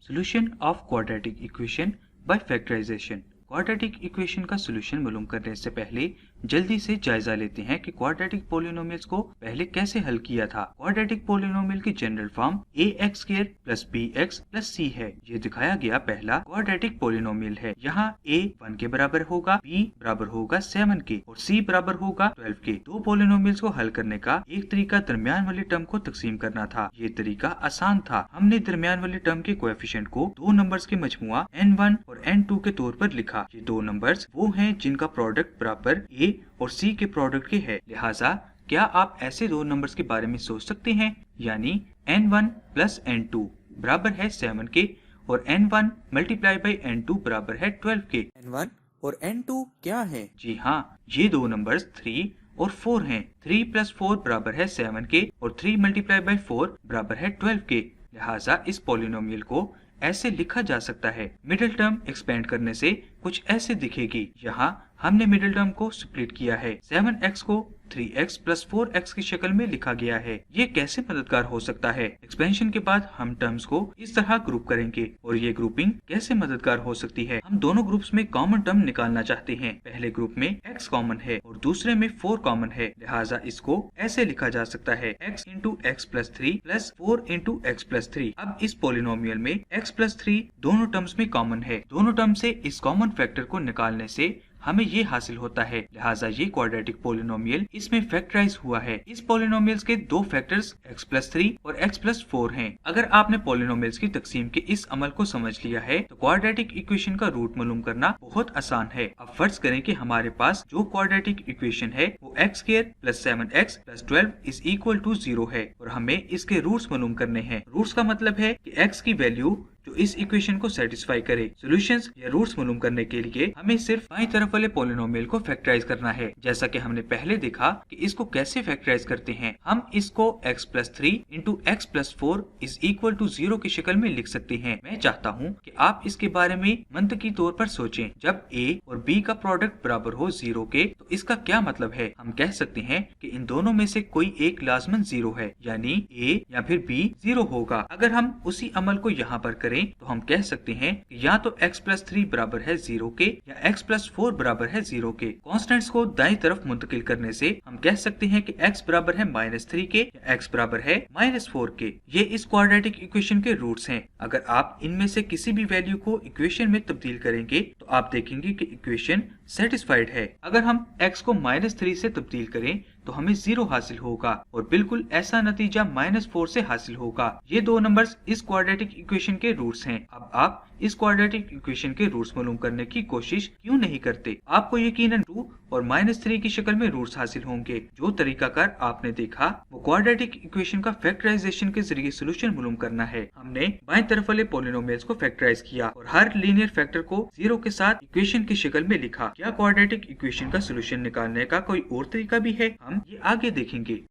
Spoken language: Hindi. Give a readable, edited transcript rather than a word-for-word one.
Solution of quadratic equation by factorization। Quadratic equation का सोल्यूशन मालूम करने से पहले जल्दी से जायजा लेते हैं कि क्वाड्रेटिक पोलिनोमियल्स को पहले कैसे हल किया था। क्वाड्रेटिक पोलिनोमियल की general form ax² plus bx plus c है। ये दिखाया गया पहला क्वाड्रेटिक पोलिनोमियल है। यहाँ a 1 के बराबर होगा, b बराबर होगा 7 के और c बराबर होगा 12 के। दो पोलिनोमियल्स को हल करने का एक तरीका दरमियान वाली टर्म को तकसीम करना था। ये तरीका आसान था। हमने दरमियान वाली टर्म के कोएफिशिएंट को दो नंबर्स के मजमुआ n1 और n2 के तौर पर लिखा। ये दो नंबर्स वो हैं जिनका प्रोडक्ट बराबर a और c के प्रोडक्ट के है। लिहाजा क्या आप ऐसे दो नंबर्स के बारे में सोच सकते हैं, यानी n1 प्लस n2 बराबर है 7 के और n1 मल्टीप्लाई बाई n2 बराबर है 12 के। n1 और n2 क्या है? जी हाँ, ये दो नंबर्स 3 और 4 हैं। 3 प्लस 4 बराबर है 7 के और 3 मल्टीप्लाई बाई 4 बराबर है 12 के। लिहाजा इस पोलिनोमियल को ऐसे लिखा जा सकता है। मिडिल टर्म एक्सपेंड करने से कुछ ऐसे दिखेगी। यहाँ हमने मिडिल टर्म को स्प्लिट किया है। 7x को 3x प्लस 4x की शक्ल में लिखा गया है। ये कैसे मददगार हो सकता है? एक्सपेंशन के बाद हम टर्म्स को इस तरह ग्रुप करेंगे और ये ग्रुपिंग कैसे मददगार हो सकती है? हम दोनों ग्रुप्स में कॉमन टर्म निकालना चाहते हैं। पहले ग्रुप में x कॉमन है और दूसरे में 4 कॉमन है। लिहाजा इसको ऐसे लिखा जा सकता है x into x plus 3 plus 4 into x plus 3। अब इस पोलिनोमियल में x प्लस 3 दोनों टर्म्स में कॉमन है। दोनों टर्म से इस कॉमन फैक्टर को निकालने से हमें ये हासिल होता है। लिहाजा ये क्वाड्रेटिक पोलिनोमियल इसमें फैक्टराइज हुआ है। इस पोलिनोमियल्स के दो फैक्टर्स x प्लस 3 और x प्लस 4 हैं। अगर आपने पोलिनोमियल्स की तकसीम के इस अमल को समझ लिया है तो क्वाड्रेटिक इक्वेशन का रूट मालूम करना बहुत आसान है। अब फर्ज करें कि हमारे पास जो क्वाड्रेटिक इक्वेशन है वो x² plus 7x plus 12 is equal to 0 है और हमें इसके रूट्स मालूम करने हैं। रूट्स का मतलब है कि x की वैल्यू जो इस इक्वेशन को सेटिस्फाई करे। सॉल्यूशंस या रूट्स मालूम करने के लिए हमें सिर्फ बाईं तरफ वाले पोलिनोमियल को फैक्टराइज करना है। जैसा कि हमने पहले देखा कि इसको कैसे फैक्टराइज करते हैं। हम इसको x plus 3 into x plus 4 is equal to 0 की शक्ल में लिख सकते हैं। मैं चाहता हूँ कि आप इसके बारे में मंतकी तौर पर सोचें। जब a और b का प्रोडक्ट बराबर हो 0 के तो इसका क्या मतलब है? हम कह सकते हैं कि इन दोनों में से कोई एक लाजमन 0 है, यानी a या फिर b 0 होगा। अगर हम उसी अमल को यहाँ पर करें तो हम कह सकते हैं कि या तो x प्लस 3 बराबर है 0 के या x प्लस 4 बराबर है 0 के। कॉन्स्टेंट्स को दाईं तरफ मुंतकिल करने से हम कह सकते हैं कि x बराबर है -3 के या x बराबर है -4 के। ये इस क्वाड्रेटिक इक्वेशन के रूट्स हैं। अगर आप इनमें से किसी भी वैल्यू को इक्वेशन में तब्दील करेंगे तो आप देखेंगे कि इक्वेशन सेटिस्फाइड है। अगर हम x को -3 से तब्दील करें तो हमें 0 हासिल होगा और बिल्कुल ऐसा नतीजा -4 से हासिल होगा। ये दो नंबर्स इस क्वाड्रेटिक इक्वेशन के रूट्स हैं। अब आप इस क्वाड्रेटिक इक्वेशन के रूट्स मालूम करने की कोशिश क्यों नहीं करते? आपको यकीनन 2 और -3 की शक्ल में रूट्स हासिल होंगे। जो तरीकाकार आपने देखा वो क्वाड्रेटिक इक्वेशन का फैक्टराइजेशन के जरिए सोल्यूशन मालूम करना है। हमने बाएं तरफ वाले पोलिनोमियल्स को फैक्टराइज किया और हर लीनियर फैक्टर को 0 के साथ इक्वेशन की शक्ल में लिखा। क्या क्वाड्रेटिक इक्वेशन का सोल्यूशन निकालने का कोई और तरीका भी है? हम ये आगे देखेंगे।